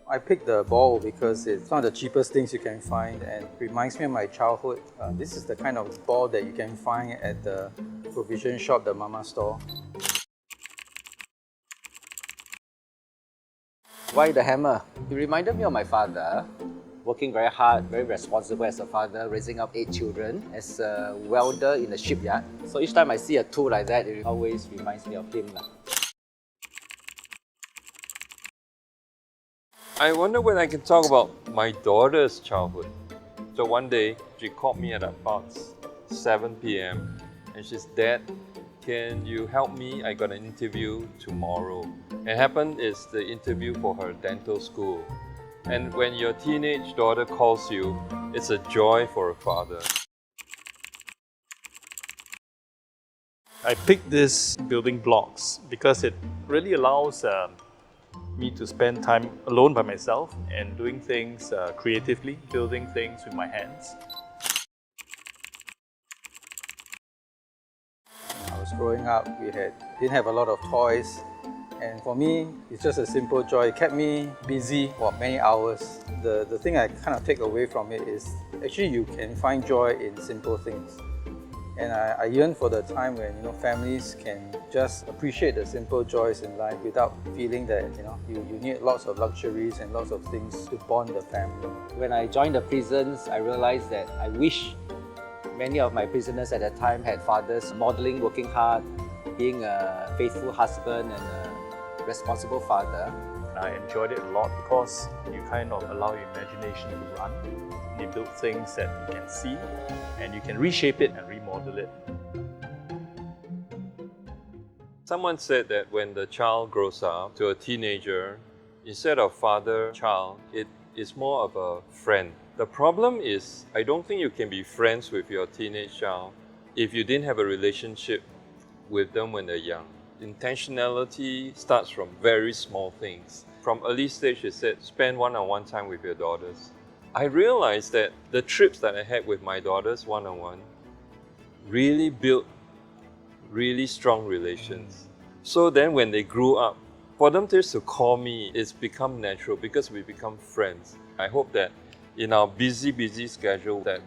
I picked the ball because it's one of the cheapest things you can find and reminds me of my childhood. This is the kind of ball that you can find at the provision shop, the mama store. Why the hammer? It reminded me of my father, working very hard, very responsible as a father, raising up 8 children as a welder in a shipyard. So each time I see a tool like that, it always reminds me of him. I wonder when I can talk about my daughter's childhood. So one day, she called me at about 7 p.m. and she said, "Dad, can you help me? I got an interview tomorrow." It happened is the interview for her dental school. And when your teenage daughter calls you, it's a joy for a father. I picked this building blocks because it really allows me to spend time alone by myself and doing things creatively, building things with my hands. I was growing up, we didn't have a lot of toys, and for me, it's just a simple joy. It kept me busy for many hours. The thing I kind of take away from it is actually you can find joy in simple things. And I yearn for the time when families can just appreciate the simple joys in life without feeling that you need lots of luxuries and lots of things to bond the family. When I joined the prisons, I realized that I wish many of my prisoners at that time had fathers modeling working hard, being a faithful husband and a responsible father. I enjoyed it a lot because you kind of allow your imagination to run. You build things that you can see and you can reshape it and remodel it. Someone said that when the child grows up to a teenager, instead of father-child, it is more of a friend. The problem is, I don't think you can be friends with your teenage child if you didn't have a relationship with them when they're young. Intentionality starts from very small things. From early stage, it said, spend one-on-one time with your daughters. I realized that the trips that I had with my daughters one-on-one really built really strong relations. So then when they grew up, for them just to call me, it's become natural because we become friends. I hope that in our busy schedule that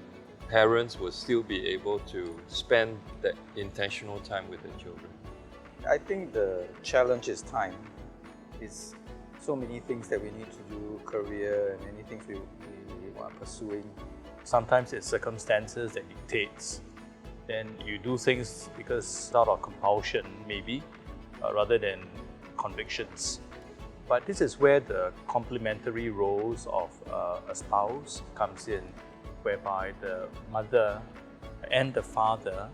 parents will still be able to spend that intentional time with their children. I think the challenge is time. It's so many things that we need to do, career and many things we are pursuing. Sometimes it's circumstances that dictates. Then you do things because out of compulsion, maybe, rather than convictions. But this is where the complementary roles of a spouse comes in, whereby the mother and the father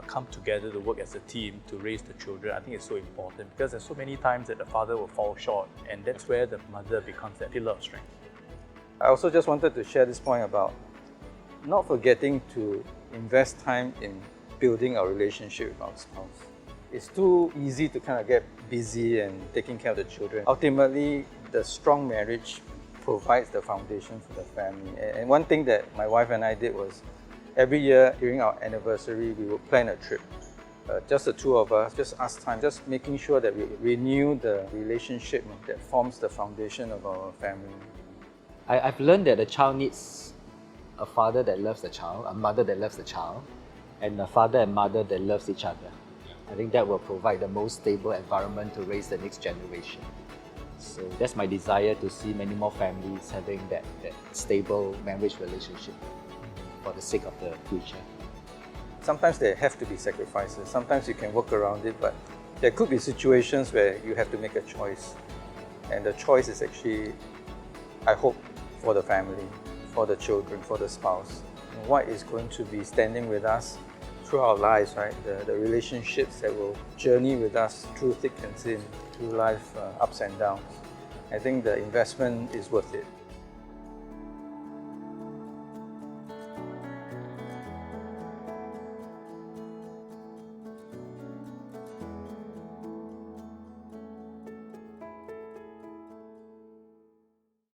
come together to work as a team to raise the children. I think it's so important because there's so many times that the father will fall short, and that's where the mother becomes that pillar of strength. I also just wanted to share this point about not forgetting to invest time in building our relationship with our spouse. It's too easy to kind of get busy and taking care of the children. Ultimately, the strong marriage provides the foundation for the family. And one thing that my wife and I did was every year during our anniversary, we would plan a trip. Just the two of us, just us time, just making sure that we renew the relationship that forms the foundation of our family. I've learned that a child needs a father that loves the child, a mother that loves the child, and a father and mother that loves each other. I think that will provide the most stable environment to raise the next generation. So that's my desire, to see many more families having that stable marriage relationship for the sake of the future. Sometimes there have to be sacrifices. Sometimes you can work around it, but there could be situations where you have to make a choice. And the choice is actually, I hope, for the family, for the children, for the spouse. What is going to be standing with us through our lives, right? The relationships that will journey with us through thick and thin, through life ups and downs. I think the investment is worth it.